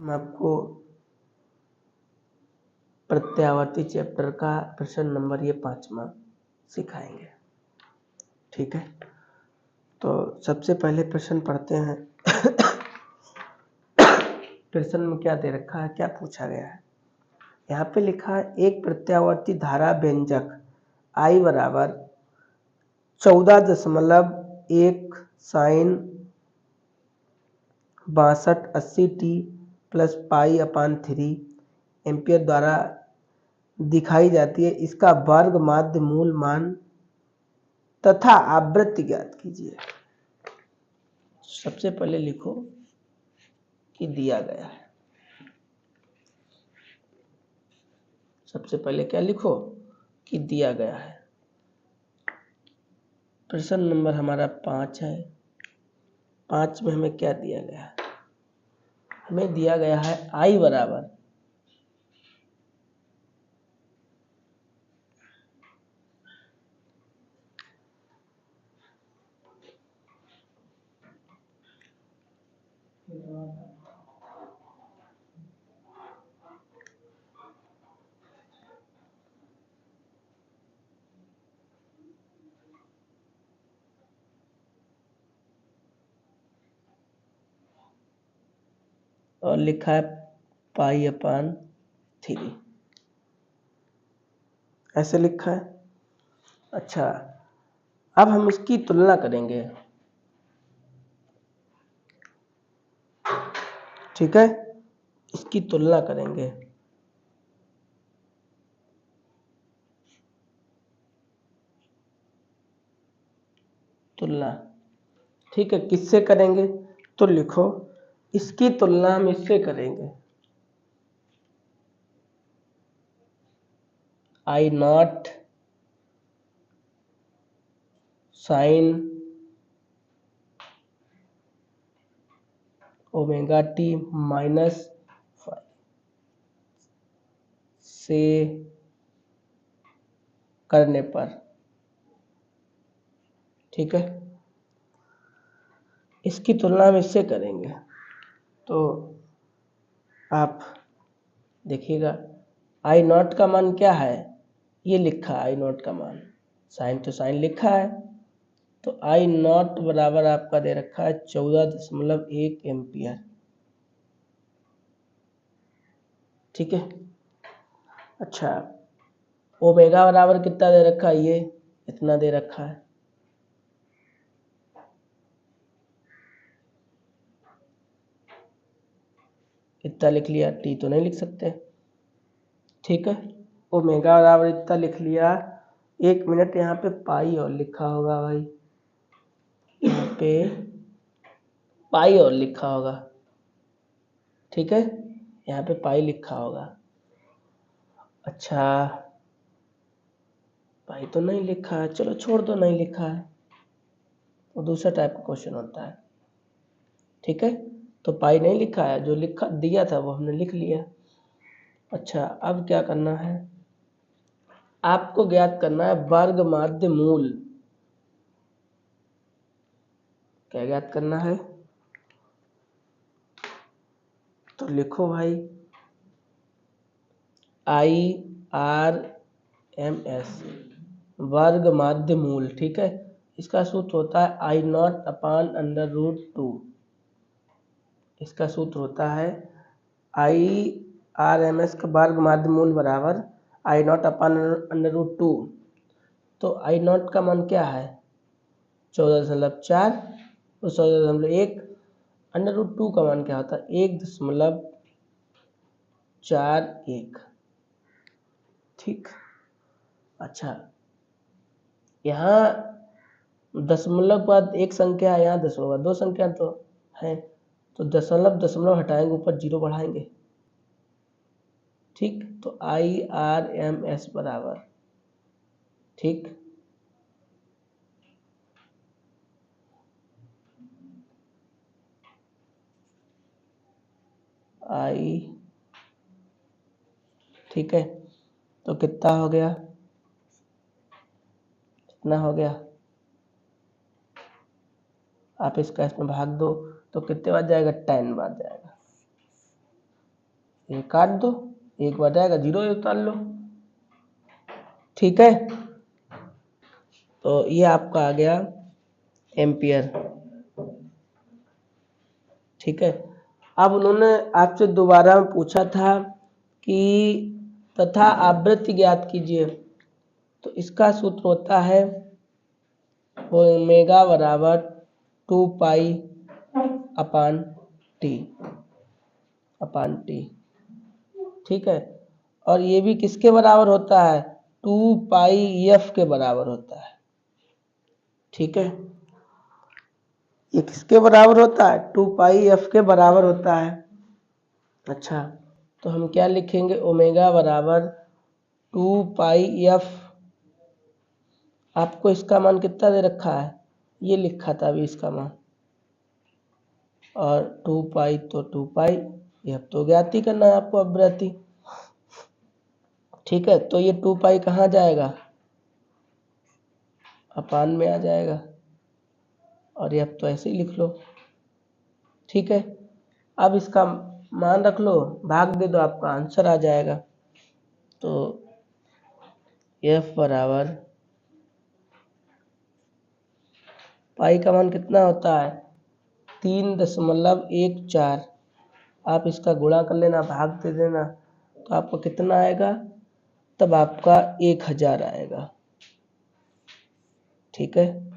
हम आपको प्रत्यावर्ती चैप्टर का प्रश्न नंबर ये 5वां सिखाएंगे। ठीक है, तो सबसे पहले प्रश्न पढ़ते हैं। प्रश्न में क्या दे रखा है, क्या पूछा गया है। यहाँ पे लिखा है एक प्रत्यावर्ती धारा व्यंजक I बराबर 14.1 साइन 6280t प्लस पाई/3 एम्पियर द्वारा दिखाई जाती है। इसका वर्ग माध्य मूल मान तथा आवृत्ति ज्ञात कीजिए। सबसे पहले लिखो कि दिया गया है। सबसे पहले क्या लिखो कि दिया गया है। प्रश्न नंबर हमारा 5 है। 5 में हमें क्या दिया गया है? हमें दिया गया है I बराबर और लिखा है पाई/3 ऐसे लिखा है। अच्छा, अब हम इसकी तुलना करेंगे। ठीक है, इसकी तुलना करेंगे। तुलना, ठीक है, किससे करेंगे? तो लिखो इसकी तुलना हम इससे करेंगे। I0 साइन ω/t -5 से करने पर, ठीक है, इसकी तुलना हम इससे करेंगे। तो आप देखिएगा I0 का मान क्या है, ये लिखा है I0 का मान। साइन तो साइन लिखा है, तो I0 बराबर आपका दे रखा है 14.1 एम्पियर। ठीक है, अच्छा, ओमेगा बराबर कितना दे रखा है? ये इतना दे रखा है। इतना लिख लिया, टी तो नहीं लिख सकते। ठीक है, ओमेगा बराबर इतना लिख लिया। 1 मिनट, यहाँ पे पाई और लिखा होगा भाई, यहाँ पे पाई और लिखा होगा। ठीक है, यहाँ पे पाई लिखा होगा। अच्छा, पाई तो नहीं लिखा है, चलो छोड़ दो, नहीं लिखा है, वो दूसरा टाइप का क्वेश्चन होता है। ठीक है, तो पाई नहीं लिखा है, जो लिखा दिया था वो हमने लिख लिया। अच्छा, अब क्या करना है, आपको ज्ञात करना है वर्ग माध्य मूल। क्या ज्ञात करना है? तो लिखो भाई IRMS वर्ग माध्य मूल। ठीक है, इसका सूत्र होता है I0/√2। इसका सूत्र होता है IRMS का वर्ग माध्य मूल बराबर I0/√2। तो I0 का मान क्या है? 14.4 और 14.1। √2 का मान क्या होता है? 1.41। ठीक, अच्छा, यहाँ दशमलव के बाद एक संख्या है, यहाँ दशमलव के बाद 2 संख्या तो है, तो दशमलव दशमलव हटाएंगे, ऊपर 0 बढ़ाएंगे। ठीक, तो IRMS बराबर, ठीक, ठीक है, तो कितना हो गया? कितना हो गया? आप इसका इसमें भाग दो तो कितने बार जाएगा? 10 बार जाएगा। ये काट दो, 1/, 0 उतार लो। ठीक है, तो ये आपका आ गया एम्पियर। ठीक है, अब उन्होंने आपसे दोबारा पूछा था कि तथा आवृत्ति ज्ञात कीजिए। तो इसका सूत्र होता है ओमेगा बराबर 2 पाई अपान टी। ठीक है, और ये भी किसके बराबर होता है? 2 पाई एफ के बराबर होता है। ठीक है, ये किसके बराबर होता है? 2 पाई एफ के बराबर होता है। अच्छा, तो हम क्या लिखेंगे? ओमेगा बराबर 2 पाई एफ। आपको इसका मान कितना दे रखा है? ये लिखा था अभी इसका मान, और 2 पाई तो 2 पाई एफ तो ज्ञात ही करना है आपको आवृत्ति। ठीक है, तो ये 2 पाई कहाँ जाएगा? अपान में आ जाएगा, और एफ तो ऐसे ही लिख लो। ठीक है, अब इसका मान रख लो, भाग दे दो, आपका आंसर आ जाएगा। तो एफ बराबर पाई का मान कितना होता है? 3.14। आप इसका गुणा कर लेना, भाग दे देना, तो आपको कितना आएगा? तब आपका 1000 आएगा। ठीक है।